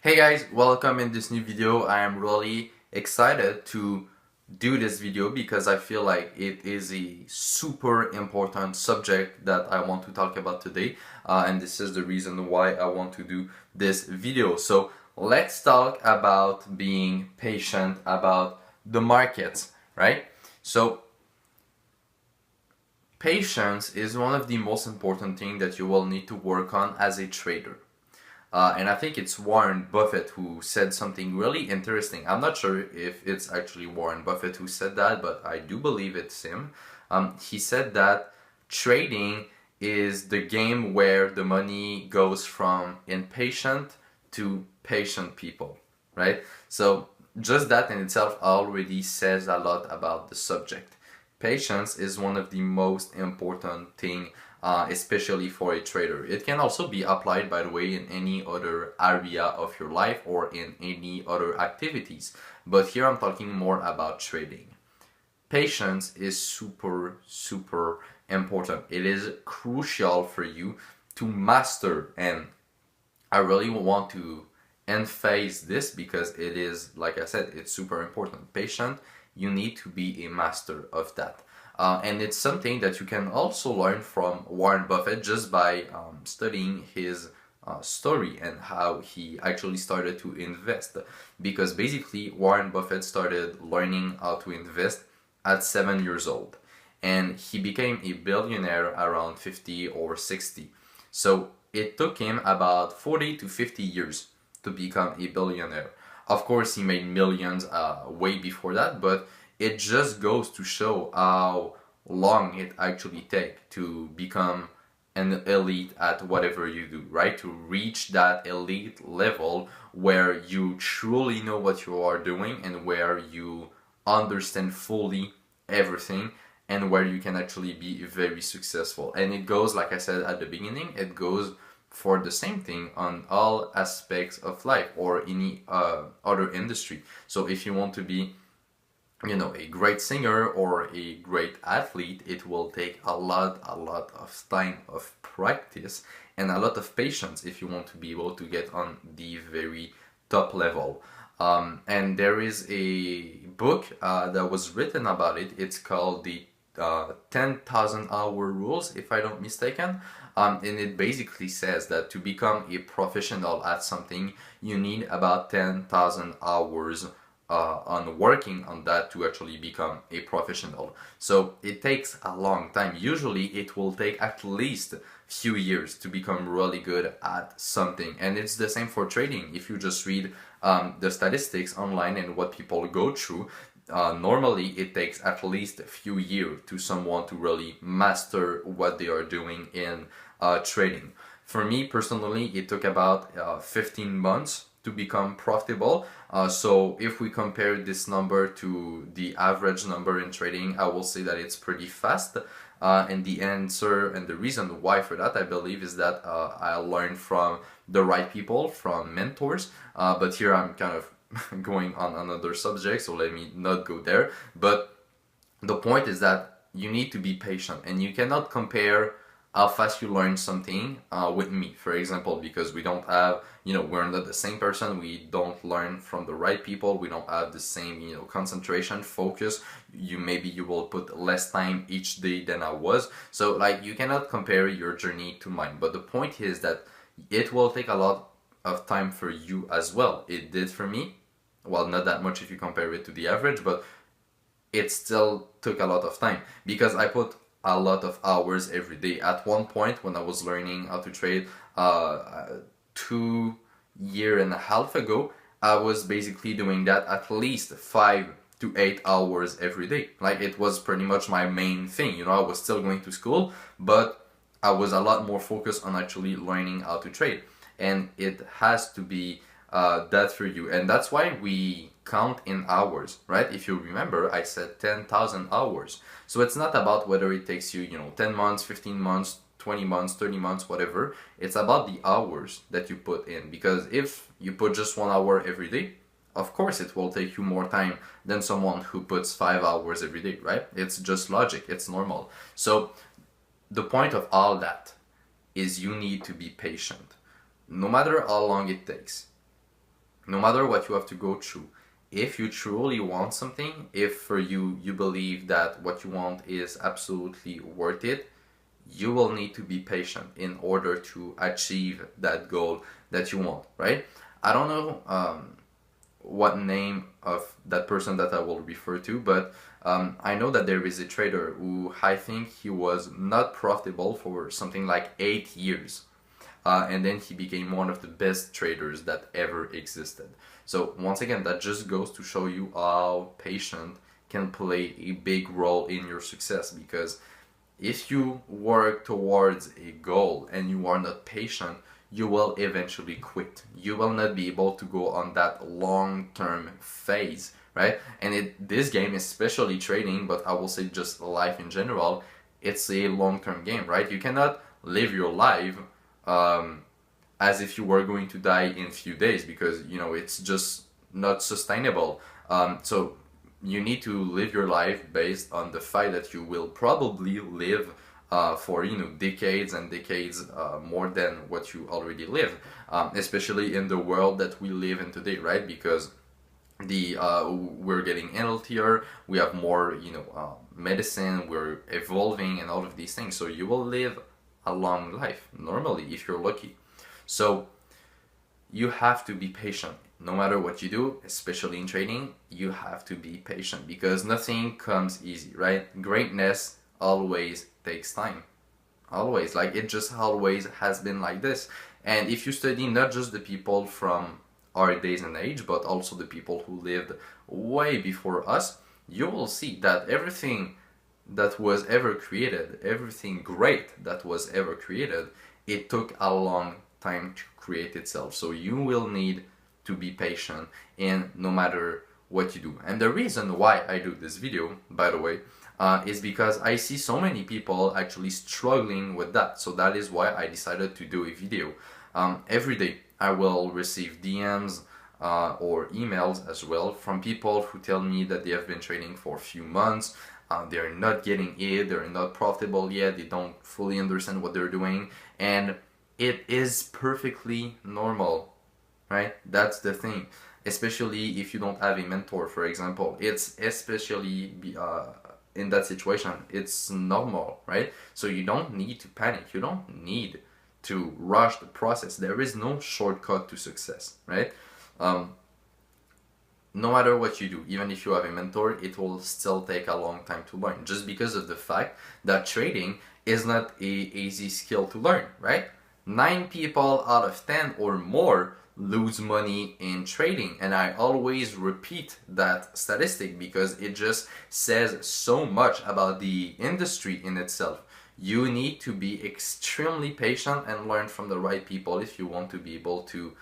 Hey guys, welcome in this new video. I am really excited to do this video because I feel like it is a super important subject that I want to talk about today, and this is the reason why I want to do this video. So let's talk about being patient about the markets, right? So patience is one of the most important things that you will need to work on as a trader. And I think it's Warren Buffett who said something really interesting. I'm not sure if it's actually Warren Buffett who said that, but I do believe it's him. He said that trading is the game where the money goes from impatient to patient people, right? So just that in itself already says a lot about the subject. Patience is one of the most important thing, especially for a trader. It can also be applied, by the way, in any other area of your life or in any other activities. But here I'm talking more about trading. Patience is super important. It is crucial for you to master, and I really want to emphasize this because it is, like I said, it's super important. Patient, you need to be a master of that. And it's something that you can also learn from Warren Buffett just by studying his story and how he actually started to invest. Because basically, Warren Buffett started learning how to invest at 7 years old, and he became a billionaire around 50 or 60. So it took him about 40 to 50 years to become a billionaire. Of course, he made millions way before that, but it just goes to show how long it actually takes to become an elite at whatever you do, right? To reach that elite level where you truly know what you are doing and where you understand fully everything and where you can actually be very successful. And it goes, like I said at the beginning, it goes for the same thing on all aspects of life or any other industry. So if you want to be, a great singer or a great athlete, it will take a lot of time of practice and a lot of patience if you want to be able to get on the very top level. And there is a book that was written about it. It's called the 10,000 hour rules, if I don't mistaken. And it basically says that to become a professional at something, you need about 10,000 hours on working on that to actually become a professional. So it takes a long time. Usually it will take at least few years to become really good at something. And it's the same for trading. If you just read the statistics online and what people go through, normally it takes at least a few years to someone to really master what they are doing in trading. For me personally, it took about 15 months to become profitable. So if we compare this number to the average number in trading, I will say that it's pretty fast. And the answer and the reason why for that, I believe, is that I learned from the right people, from mentors. But here I'm kind of going on another subject, so let me not go there. But the point is that you need to be patient, and you cannot compare how fast you learn something with me, for example, because we don't have, we're not the same person. We don't learn from the right people. We don't have the same, concentration, focus. Maybe you will put less time each day than I was. So like, you cannot compare your journey to mine. But the point is that it will take a lot of time for you as well. It did for me. Well, not that much if you compare it to the average, but it still took a lot of time because I put a lot of hours every day. At one point when I was learning how to trade 2 years and a half ago, I was basically doing that at least 5 to 8 hours every day. Like, it was pretty much my main thing. I was still going to school, but I was a lot more focused on actually learning how to trade. And it has to be that for you. And that's why we count in hours, right? If you remember, I said 10,000 hours. So it's not about whether it takes you, 10 months, 15 months, 20 months, 30 months, whatever. It's about the hours that you put in. Because if you put just 1 hour every day, of course it will take you more time than someone who puts 5 hours every day, right? It's just logic. It's normal. So the point of all that is you need to be patient. No matter how long it takes. no matter what you have to go through, if you truly want something, if for you you believe that what you want is absolutely worth it, you will need to be patient in order to achieve that goal that you want, right? I don't know what name of that person that I will refer to, but I know that there is a trader who I think he was not profitable for something like 8 years. And then he became one of the best traders that ever existed. So once again, that just goes to show you how patient can play a big role in your success, because if you work towards a goal and you are not patient, you will eventually quit. You will not be able to go on that long-term phase, right? And this game, especially trading, but I will say just life in general, it's a long-term game, right? You cannot live your life as if you were going to die in a few days, because it's just not sustainable. So you need to live your life based on the fact that you will probably live for decades and decades more than what you already live, especially in the world that we live in today, right? Because we're getting healthier, we have more medicine, we're evolving and all of these things, so you will live a long life normally if you're lucky. So you have to be patient no matter what you do, especially in trading. You have to be patient because nothing comes easy, right? Greatness always takes time, always. Like, it just always has been like this. And if you study not just the people from our days and age, but also the people who lived way before us, you will see that everything that was ever created, everything great that was ever created, it took a long time to create itself. So you will need to be patient, and no matter what you do. And the reason why I do this video, by the way, is because I see so many people actually struggling with that. So that is why I decided to do a video. Every day I will receive DMs or emails as well from people who tell me that they have been trading for a few months. They're not getting it, they're not profitable yet, they don't fully understand what they're doing, and it is perfectly normal, right? That's the thing. Especially if you don't have a mentor, for example. It's especially in that situation, it's normal, right? So you don't need to panic, you don't need to rush the process. There is no shortcut to success, right? No matter what you do, even if you have a mentor, it will still take a long time to learn, just because of the fact that trading is not a easy skill to learn, right? 9 people out of 10 or more lose money in trading, and I always repeat that statistic because it just says so much about the industry in itself. You need to be extremely patient and learn from the right people if you want to be able to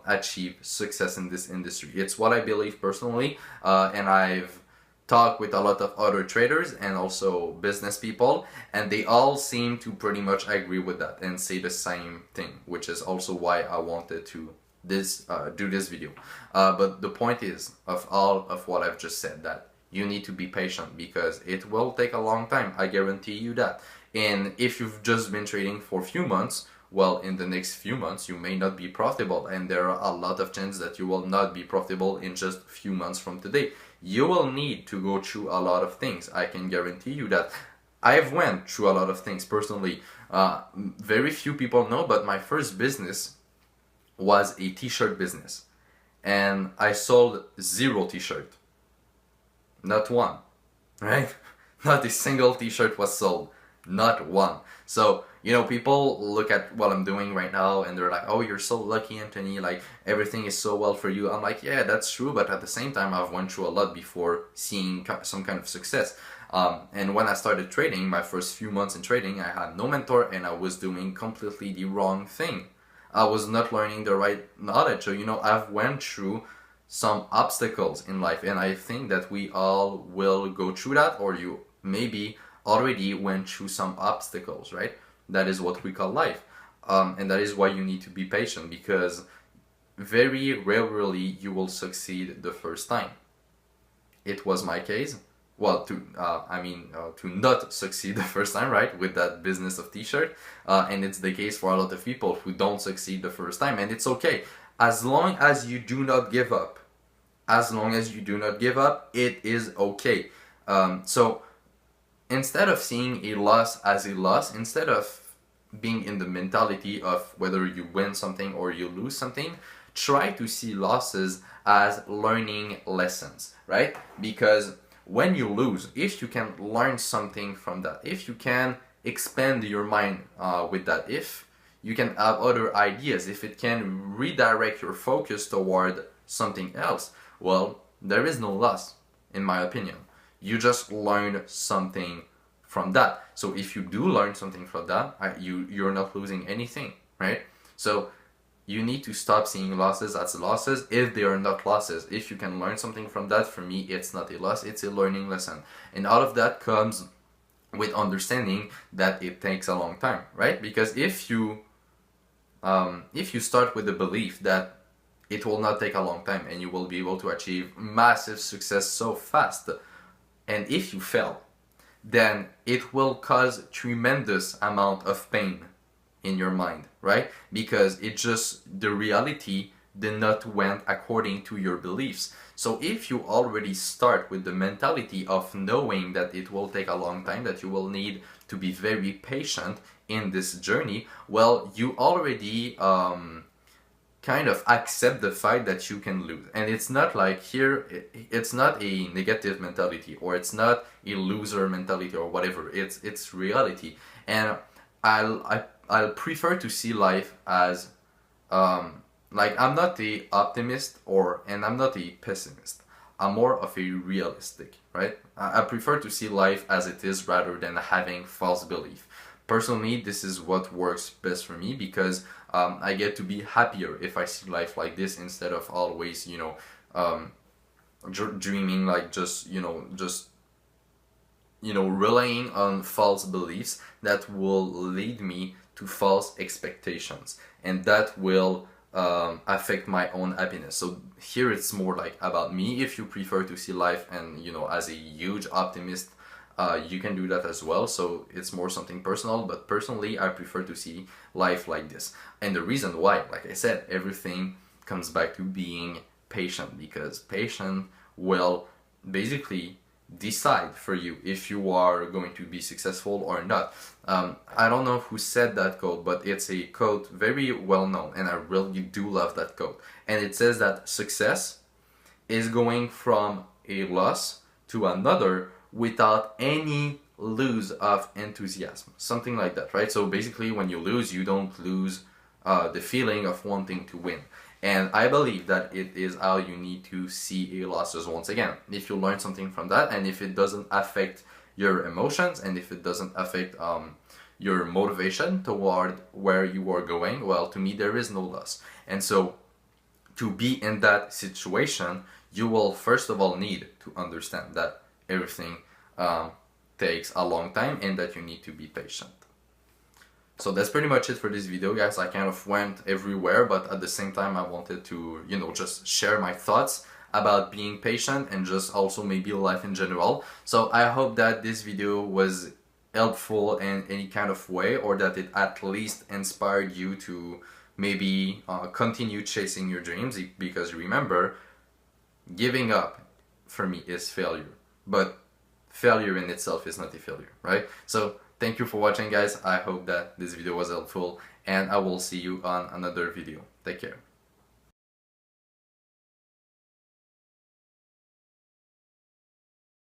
achieve success in this industry. It's what I believe personally, and I've talked with a lot of other traders and also business people, and they all seem to pretty much agree with that and say the same thing, which is also why I wanted to do this video. But the point is, of all of what I've just said, that you need to be patient because it will take a long time, I guarantee you that. And if you've just been trading for a few months, well, in the next few months you may not be profitable, and there are a lot of chances that you will not be profitable in just a few months from today. You will need to go through a lot of things, I can guarantee you that. I've went through a lot of things personally. Very few people know, but my first business was a t-shirt business, and I sold 0 t-shirt, not one, right? Not a single t-shirt was sold, not one. So people look at what I'm doing right now and they're like, oh, you're so lucky, Anthony, like everything is so well for you. I'm like, yeah, that's true, but at the same time I've went through a lot before seeing some kind of success. And when I started trading, my first few months in trading, I had no mentor and I was doing completely the wrong thing. I was not learning the right knowledge. So I've went through some obstacles in life, and I think that we all will go through that, or you maybe already went through some obstacles, right? That is what we call life. And that is why you need to be patient, because very rarely you will succeed the first time. It was my case. Well, to not succeed the first time, right, with that business of t-shirt. And it's the case for a lot of people who don't succeed the first time, and it's okay. as long as you do not give up, as long as you do not give up, it is okay. So instead of seeing a loss as a loss, instead of being in the mentality of whether you win something or you lose something, try to see losses as learning lessons, right? Because when you lose, if you can learn something from that, if you can expand your mind with that, if you can have other ideas, if it can redirect your focus toward something else, well, there is no loss, in my opinion. You just learn something from that. So if you do learn something from that, you're not losing anything, right? So you need to stop seeing losses as losses if they are not losses. If you can learn something from that, for me, it's not a loss, it's a learning lesson. And out of that comes with understanding that it takes a long time, right? Because if you start with the belief that it will not take a long time and you will be able to achieve massive success so fast, and if you fail, then it will cause tremendous amount of pain in your mind, right? Because the reality did not went according to your beliefs. So if you already start with the mentality of knowing that it will take a long time, that you will need to be very patient in this journey, well, you already kind of accept the fact that you can lose. And it's not like here, it's not a negative mentality, or it's not a loser mentality or whatever. It's reality. And I'll prefer to see life as like, I'm not a optimist and I'm not a pessimist. I'm more of a realistic, right? I prefer to see life as it is rather than having false belief. Personally, this is what works best for me, because I get to be happier if I see life like this, instead of always, dreaming, like just relying on false beliefs that will lead me to false expectations, and that will affect my own happiness. So here it's more like about me. If you prefer to see life and as a huge optimist, you can do that as well. So it's more something personal, but personally I prefer to see life like this. And the reason why, like I said, everything comes back to being patient, because patient will basically decide for you if you are going to be successful or not. I don't know who said that quote, but it's a quote very well known, and I really do love that quote. And it says that success is going from a loss to another without any lose of enthusiasm, something like that, right? So basically, when you lose, you don't lose the feeling of wanting to win. And I believe that it is how you need to see a losses once again. If you learn something from that, and if it doesn't affect your emotions, and if it doesn't affect your motivation toward where you are going, well, to me, there is no loss. And so to be in that situation, you will first of all need to understand that everything takes a long time, and that you need to be patient. So that's pretty much it for this video, guys. I kind of went everywhere, but at the same time I wanted to, just share my thoughts about being patient, and just also maybe life in general. So I hope that this video was helpful in any kind of way, or that it at least inspired you to maybe continue chasing your dreams, because remember, giving up for me is failure, but failure in itself is not a failure, right? So thank you for watching, guys. I hope that this video was helpful, and I will see you on another video. Take care.